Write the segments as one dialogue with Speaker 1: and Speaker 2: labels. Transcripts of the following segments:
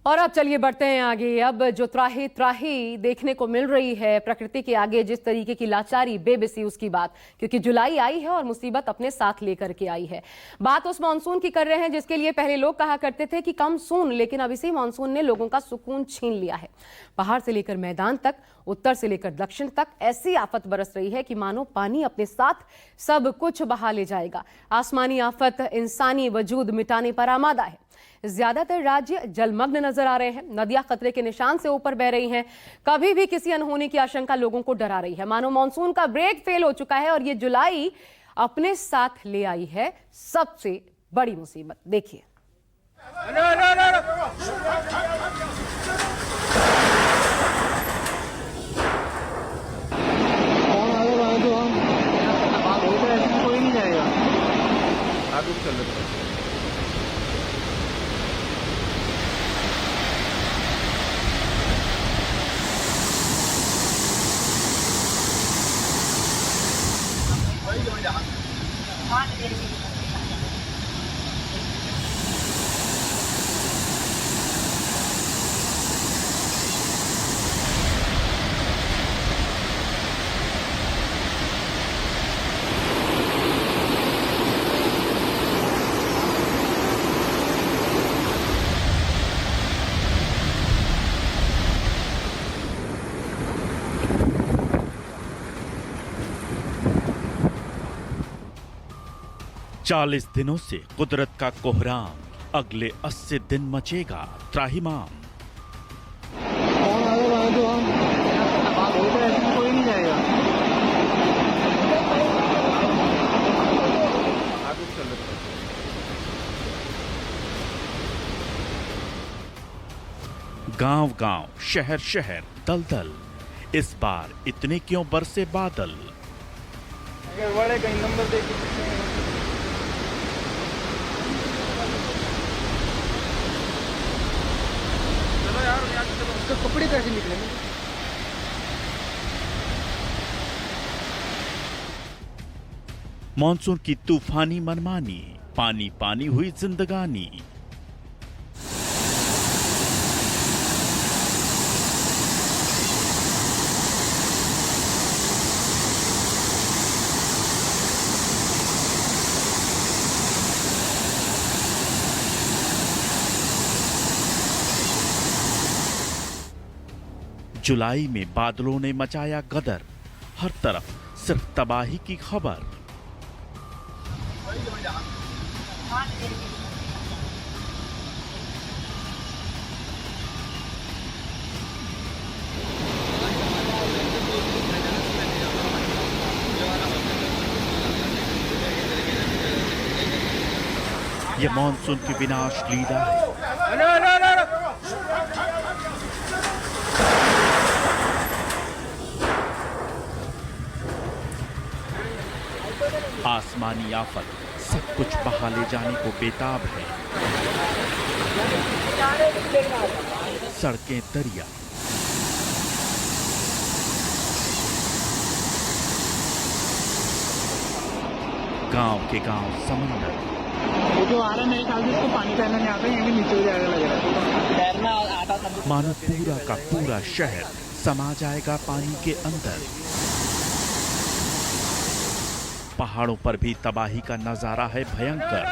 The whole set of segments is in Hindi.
Speaker 1: और अब चलिए बढ़ते हैं आगे। अब जो त्राही त्राही देखने को मिल रही है प्रकृति के आगे, जिस तरीके की लाचारी, बेबसी उसकी बात, क्योंकि जुलाई आई है और मुसीबत अपने साथ लेकर के आई है। बात उस मानसून की कर रहे हैं जिसके लिए पहले लोग कहा करते थे कि कम सून, लेकिन अब इसी मानसून ने लोगों का सुकून छीन लिया है। पहाड़ से लेकर मैदान तक, उत्तर से लेकर दक्षिण तक ऐसी आफत बरस रही है कि मानो पानी अपने साथ सब कुछ बहा ले जाएगा। आसमानी आफत इंसानी वजूद मिटाने पर आमादा है। ज्यादातर राज्य जलमग्न नजर आ रहे हैं। नदियां खतरे के निशान से ऊपर बह रही हैं। कभी भी किसी अनहोनी की आशंका लोगों को डरा रही है। मानो मानसून का ब्रेक फेल हो चुका है और ये जुलाई अपने साथ ले आई है सबसे बड़ी मुसीबत। देखिए।
Speaker 2: कोई नहीं जाएगा।
Speaker 3: चालीस दिनों से कुदरत का कोहराम, अगले 80 दिन मचेगा त्राहिमाम।
Speaker 2: कोई नहीं जाएगा।
Speaker 3: गांव-गांव, शहर-शहर दलदल। इस बार इतने क्यों बरसे बादल?
Speaker 2: बड़े कहीं नंबर देखिए। तो कपड़े कैसे निकलेंगे?
Speaker 3: मॉनसून की तूफानी मनमानी, पानी पानी हुई जिंदगानी। जुलाई में बादलों ने मचाया गदर, हर तरफ सिर्फ तबाही की खबर। यह मॉनसून की विनाश लीला है। आसमानी आफत सब कुछ बहा ले जाने को बेताब है। सड़कें दरिया, गांव के गांव समंदर।
Speaker 2: वो जो आ रहा है मेरे ख्याल से इसको पानी तैरना नहीं आता, ये भी नीचे हो जाएगा लग रहा है। तैरना आता था।
Speaker 3: मानो पूरा का पूरा शहर समा जाएगा पानी के अंदर। पहाड़ों पर भी तबाही का नजारा है भयंकर।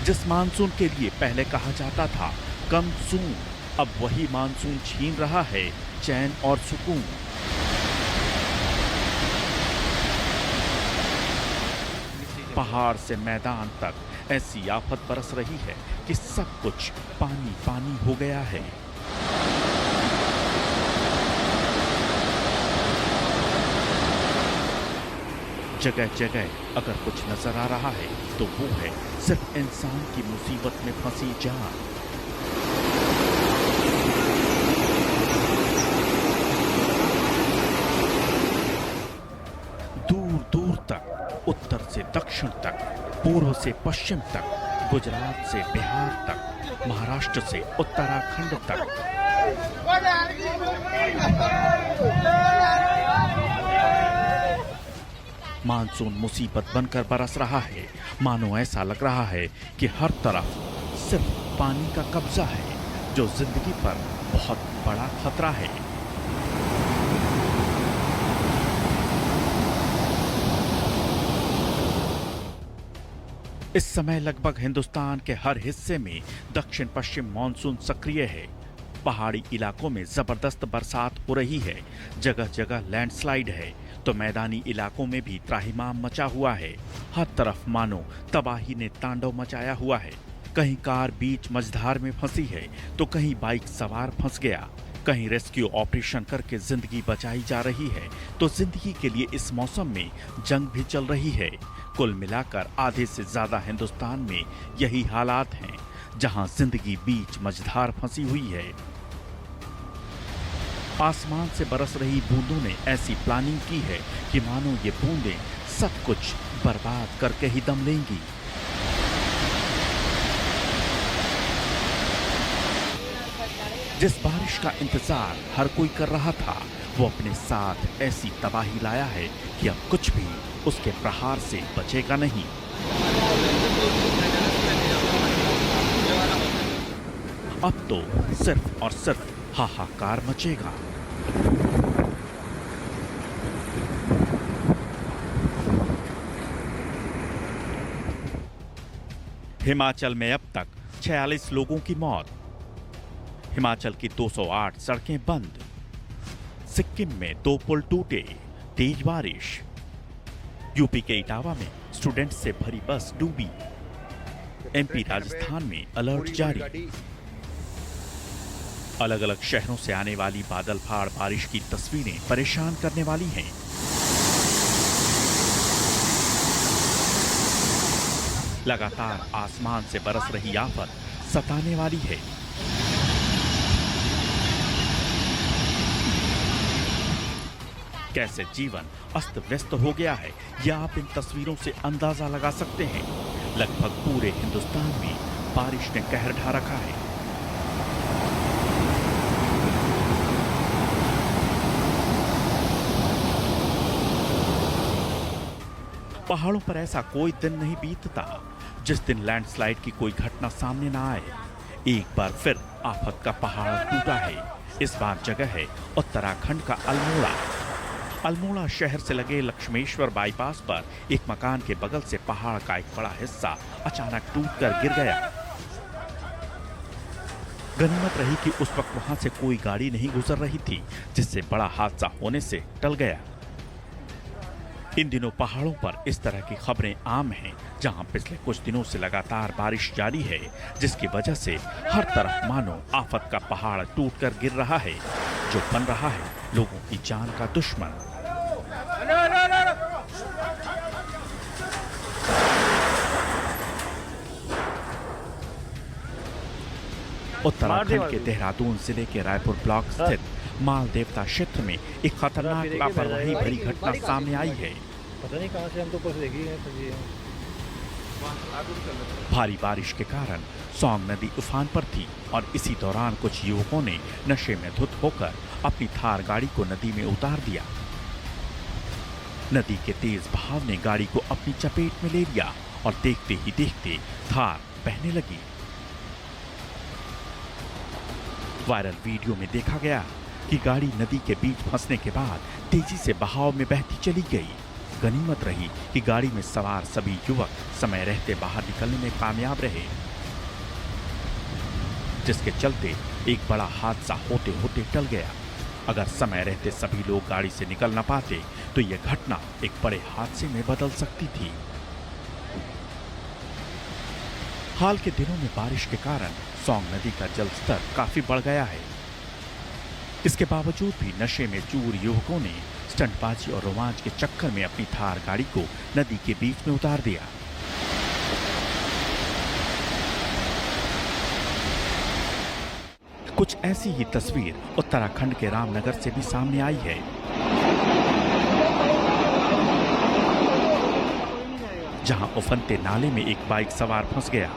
Speaker 3: जिस मानसून के लिए पहले कहा जाता था कम सून, अब वही मानसून छीन रहा है चैन और सुकून। पहाड़ से मैदान तक ऐसी आफत बरस रही है कि सब कुछ पानी पानी हो गया है। जगह जगह अगर कुछ नजर आ रहा है तो वो है सिर्फ इंसान की मुसीबत में फंसी जान। दूर दूर तक, उत्तर से दक्षिण तक, पूर्व से पश्चिम तक, गुजरात से बिहार तक, महाराष्ट्र से उत्तराखंड तक। मानसून मुसीबत बनकर बरस रहा है। मानो ऐसा लग रहा है कि हर तरफ सिर्फ पानी का कब्जा है, जो जिंदगी पर बहुत बड़ा खतरा है। इस समय लगभग हिंदुस्तान के हर हिस्से में दक्षिण पश्चिम मानसून सक्रिय है। पहाड़ी इलाकों में जबरदस्त बरसात हो रही है, जगह जगह लैंडस्लाइड है, तो मैदानी इलाकों में भी त्राहिमाम मचा हुआ है। हर तरफ मानो तबाही ने तांडव मचाया हुआ है। कहीं कार बीच मझधार में फंसी है, तो कहीं बाइक सवार फंस गया। कहीं रेस्क्यू ऑपरेशन करके जिंदगी बचाई जा रही है, तो जिंदगी के लिए इस मौसम में जंग भी चल रही है। कुल मिलाकर आधे से ज्यादा हिंदुस्तान में यही हालात हैं, जहां जिंदगी बीच मझधार फंसी हुई है। आसमान से बरस रही बूंदों ने ऐसी प्लानिंग की है कि मानो ये बूंदें सब कुछ बर्बाद करके ही दम लेंगी। जिस बारिश का इंतजार हर कोई कर रहा था, वो अपने साथ ऐसी तबाही लाया है कि अब कुछ भी उसके प्रहार से बचेगा नहीं। अब तो सिर्फ और सिर्फ हाहाकार मचेगा। हिमाचल में अब तक 46 लोगों की मौत। हिमाचल की 208 सड़कें बंद। सिक्किम में 2 पुल टूटे, तेज बारिश। यूपी के इटावा में स्टूडेंट से भरी बस डूबी। एमपी राजस्थान में अलर्ट जारी। अलग अलग शहरों से आने वाली बादल फाड़ बारिश की तस्वीरें परेशान करने वाली हैं। लगातार आसमान से बरस रही आफत सताने वाली है। कैसे जीवन अस्त व्यस्त हो गया है, यह आप इन तस्वीरों से अंदाजा लगा सकते हैं। लगभग पूरे हिंदुस्तान में बारिश ने कहर ढा रखा है। पहाड़ों पर ऐसा कोई दिन नहीं बीतता जिस दिन लैंडस्लाइड की कोई घटना सामने ना आए। एक बार फिर आफत का पहाड़ टूटा है। इस बार जगह है उत्तराखंड का अल्मोड़ा। अल्मोड़ा शहर से लगे लक्ष्मेश्वर बाईपास पर एक मकान के बगल से पहाड़ का एक बड़ा हिस्सा अचानक टूटकर गिर गया। गनीमत रही कि उस वक्त वहां से कोई गाड़ी नहीं गुजर रही थी, जिससे बड़ा हादसा होने से टल गया। इन दिनों पहाड़ों पर इस तरह की खबरें आम हैं, जहां पिछले कुछ दिनों से लगातार बारिश जारी है, जिसकी वजह से हर तरफ मानो आफत का पहाड़ टूटकर गिर रहा है, जो बन रहा है लोगों की जान का दुश्मन। उत्तराखंड के देहरादून जिले के रायपुर ब्लॉक स्थित माल देवता क्षेत्र में एक खतरनाक लापरवाही भरी घटना सामने आई है।
Speaker 2: पता नहीं कहां से हम तो कुछ देखी है।
Speaker 3: भारी बारिश के कारण सौंग नदी उफान पर थी और इसी दौरान कुछ युवकों ने नशे में धुत होकर अपनी थार गाड़ी को नदी में उतार दिया। नदी के तेज बहाव ने गाड़ी को अपनी चपेट में ले लिया और देखते ही देखते थार बहने लगी। वायरल वीडियो में देखा गया कि गाड़ी नदी के बीच फंसने के बाद तेजी से बहाव में बहती चली गई। गनीमत रही कि गाड़ी में सवार सभी युवक समय रहते बाहर निकलने में कामयाब रहे, जिसके चलते एक बड़ा हादसा होते होते टल गया। अगर समय रहते सभी लोग गाड़ी से निकल न पाते तो यह घटना एक बड़े हादसे में बदल सकती थी। हाल के दिनों में बारिश के कारण सौंग नदी का जल स्तर काफी बढ़ गया है। इसके बावजूद भी नशे में चूर युवकों ने स्टंटबाजी और रोमांच के चक्कर में अपनी थार गाड़ी को नदी के बीच में उतार दिया। कुछ ऐसी ही तस्वीर उत्तराखंड के रामनगर से भी सामने आई है, जहां उफनते नाले में एक बाइक सवार फंस गया।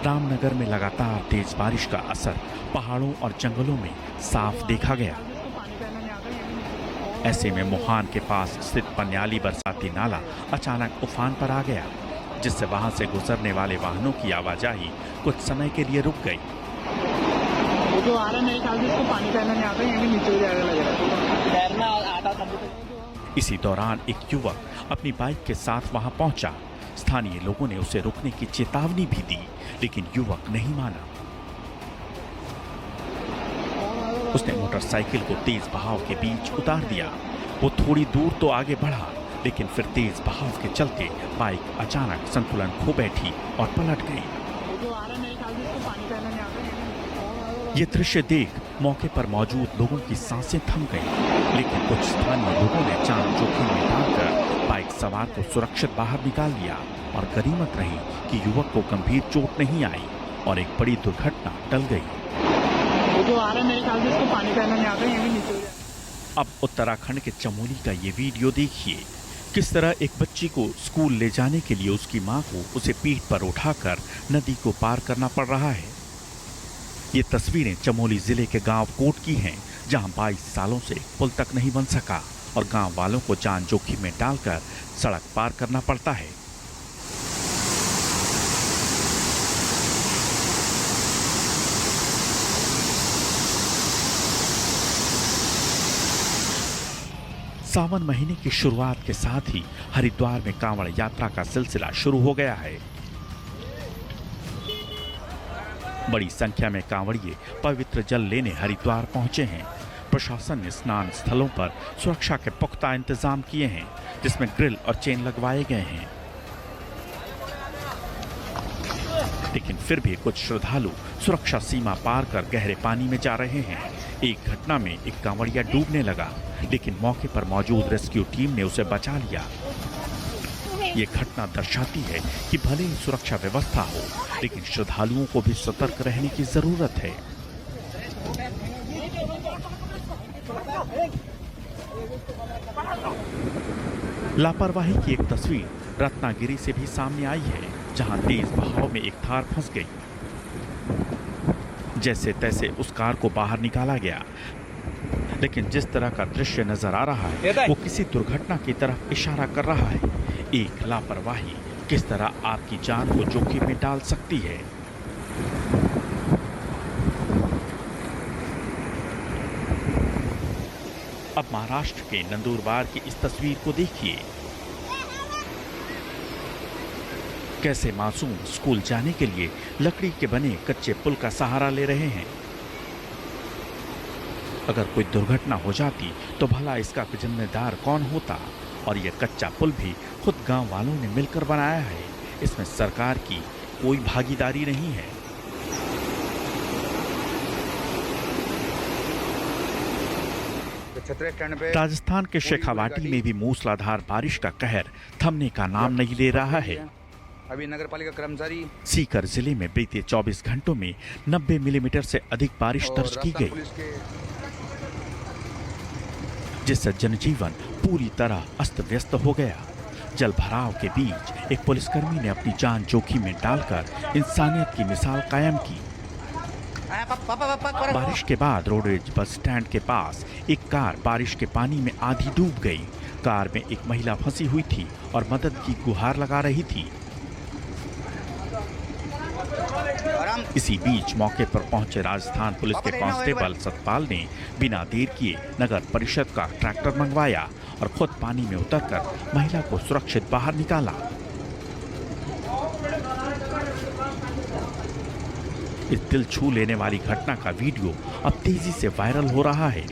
Speaker 3: रामनगर में लगातार तेज बारिश का असर पहाड़ों और जंगलों में साफ देखा गया। ऐसे में मोहान के पास स्थित पन्याली बरसाती नाला अचानक उफान पर आ गया, जिससे वहां से गुजरने वाले वाहनों की आवाजाही कुछ समय के लिए रुक गई।
Speaker 2: वो जो आ रहा है मेरे ख्याल से इसको पानी तैरना नहीं आता, ये भी नीचे हो जाएगा लग रहा है। तैरना आता तभी तो।
Speaker 3: इसी दौरान एक युवक अपनी बाइक के साथ वहां पहुंचा। स्थानीय लोगों ने उसे रुकने की चेतावनी भी दी, लेकिन युवक नहीं माना। उसने मोटरसाइकिल को तेज बहाव के बीच उतार दिया। वो थोड़ी दूर तो आगे बढ़ा, लेकिन फिर तेज बहाव के चलते बाइक अचानक संतुलन खो बैठी और पलट गई।
Speaker 2: वो जो आ रहा है मेरे ख्याल से इसको पानी तैरना नहीं आता।
Speaker 3: ये दृश्य देख मौके पर मौजूद लोगों की सांसें थम गईं, लेकिन कुछ स्थानीय लोगों ने जान जोखिम में डालकर बाइक सवार को सुरक्षित बाहर निकाल लिया और गनीमत रही कि युवक को गंभीर चोट नहीं आई और एक बड़ी दुर्घटना टल गई।
Speaker 2: वो जो आ रहा है मेरे ख्याल से इसको पानी तैरना नहीं आता, ये भी नीचे हो जाएगा।
Speaker 3: अब उत्तराखंड के चमोली का ये वीडियो देखिए, किस तरह एक बच्ची को स्कूल ले जाने के लिए उसकी मां को उसे पीठ पर उठाकर नदी को पार करना पड़ रहा है। ये तस्वीरें चमोली जिले के गांव कोट की हैं, जहां 22 सालों से पुल तक नहीं बन सका और गांव वालों को जान जोखिम में डालकर सड़क पार करना पड़ता है। सावन महीने की शुरुआत के साथ ही हरिद्वार में कांवड़ यात्रा का सिलसिला शुरू हो गया है। बड़ी संख्या में कांवड़िए पवित्र जल लेने हरिद्वार पहुंचे हैं। प्रशासन ने स्नान स्थलों पर सुरक्षा के पुख्ता इंतजाम किए हैं, जिसमें ग्रिल और चेन लगवाए गए हैं। लेकिन फिर भी कुछ श्रद्धालु सुरक्षा सीमा पार कर गहरे पानी में जा रहे हैं। एक घटना में एक कांवड़िया डूबने लगा, लेकिन मौके पर मौजूद रेस्क्यू टीम ने उसे बचा लिया। ये घटना दर्शाती है कि भले ही सुरक्षा व्यवस्था हो, लेकिन श्रद्धालुओं को भी सतर्क रहने की जरूरत है। लापरवाही की एक तस्वीर रत्नागिरी से भी सामने आई है, जहां तेज बहाव में एक थार फंस गई। जैसे तैसे उस कार को बाहर निकाला गया, लेकिन जिस तरह का दृश्य नजर आ रहा है वो किसी दुर्घटना की तरफ इशारा कर रहा है। एक लापरवाही किस तरह आपकी जान को जोखिम में डाल सकती है। अब महाराष्ट्र के नंदुरबार की इस तस्वीर को देखिए। कैसे मासूम स्कूल जाने के लिए लकड़ी के बने कच्चे पुल का सहारा ले रहे हैं। अगर कोई दुर्घटना हो जाती तो भला इसका जिम्मेदार कौन होता? और यह कच्चा पुल भी खुद गांव वालों ने मिलकर बनाया है। इसमें सरकार की कोई भागीदारी नहीं है। राजस्थान के शेखावाटी में भी मूसलाधार बारिश का कहर थमने का नाम नहीं ले रहा है।
Speaker 4: अभी नगर पालिका कर्मचारी
Speaker 3: सीकर जिले में बीते 24 घंटों में 90 मिलीमीटर से अधिक बारिश दर्ज की गई, जिससे जनजीवन पूरी तरह अस्त व्यस्त हो गया। जल भराव के बीच एक पुलिसकर्मी ने अपनी जान जोखिम में डालकर इंसानियत की मिसाल कायम की। बारिश के बाद रोडवेज बस स्टैंड के पास एक कार बारिश के पानी में आधी डूब गई। कार में एक महिला फंसी हुई थी और मदद की गुहार लगा रही थी। इसी बीच मौके पर पहुंचे राजस्थान पुलिस के कांस्टेबल सतपाल ने बिना देर किए नगर परिषद का ट्रैक्टर मंगवाया और खुद पानी में उतरकर महिला को सुरक्षित बाहर निकाला। इस दिल छू लेने वाली घटना का वीडियो अब तेजी से वायरल हो रहा है।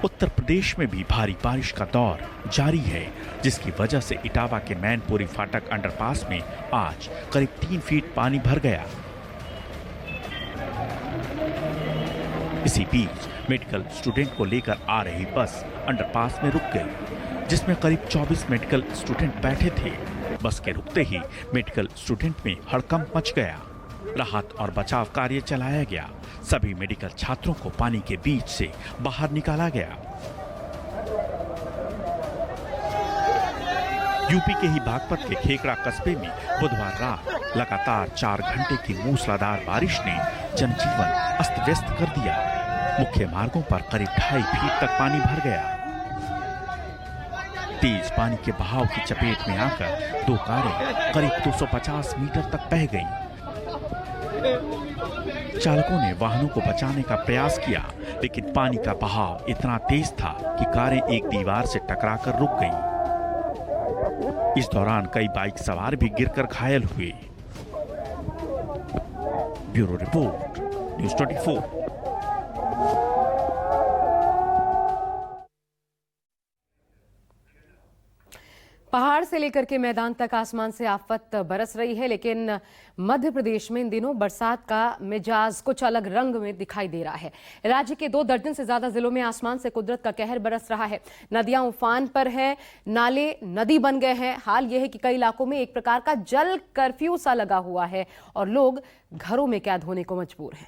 Speaker 3: उत्तर प्रदेश में भी भारी बारिश का दौर जारी है, जिसकी वजह से इटावा के मैनपुरी फाटक अंडरपास में आज करीब 3 फीट पानी भर गया। इसी बीच मेडिकल स्टूडेंट को लेकर आ रही बस अंडरपास में रुक गई, जिसमें करीब 24 मेडिकल स्टूडेंट बैठे थे। बस के रुकते ही मेडिकल स्टूडेंट में हड़कंप मच गया। राहत और बचाव कार्य चलाया गया। सभी मेडिकल छात्रों को पानी के बीच से बाहर निकाला गया। यूपी के ही बागपत के खेकड़ा कस्बे में बुधवार रात लगातार 4 घंटे की मूसलाधार बारिश ने जनजीवन अस्त व्यस्त कर दिया। मुख्य मार्गों पर करीब 2.5 फीट तक पानी भर गया। तेज पानी के बहाव की चपेट में आकर 2 कारें करीब 250 मीटर तक बह गईं। चालकों ने वाहनों को बचाने का प्रयास किया, लेकिन पानी का बहाव इतना तेज था कि कारें एक दीवार से टकराकर रुक गईं। इस दौरान कई बाइक सवार भी गिरकर घायल हुए। Bureau report, news 24।
Speaker 1: पहाड़ से लेकर के मैदान तक आसमान से आफत बरस रही है, लेकिन मध्य प्रदेश में इन दिनों बरसात का मिजाज कुछ अलग रंग में दिखाई दे रहा है। राज्य के 2 दर्जन से ज्यादा जिलों में आसमान से कुदरत का कहर बरस रहा है। नदियां उफान पर हैं, नाले नदी बन गए हैं। हाल यह है कि कई इलाकों में एक प्रकार का जल कर्फ्यू सा लगा हुआ है और लोग घरों में कैद होने को मजबूर हैं।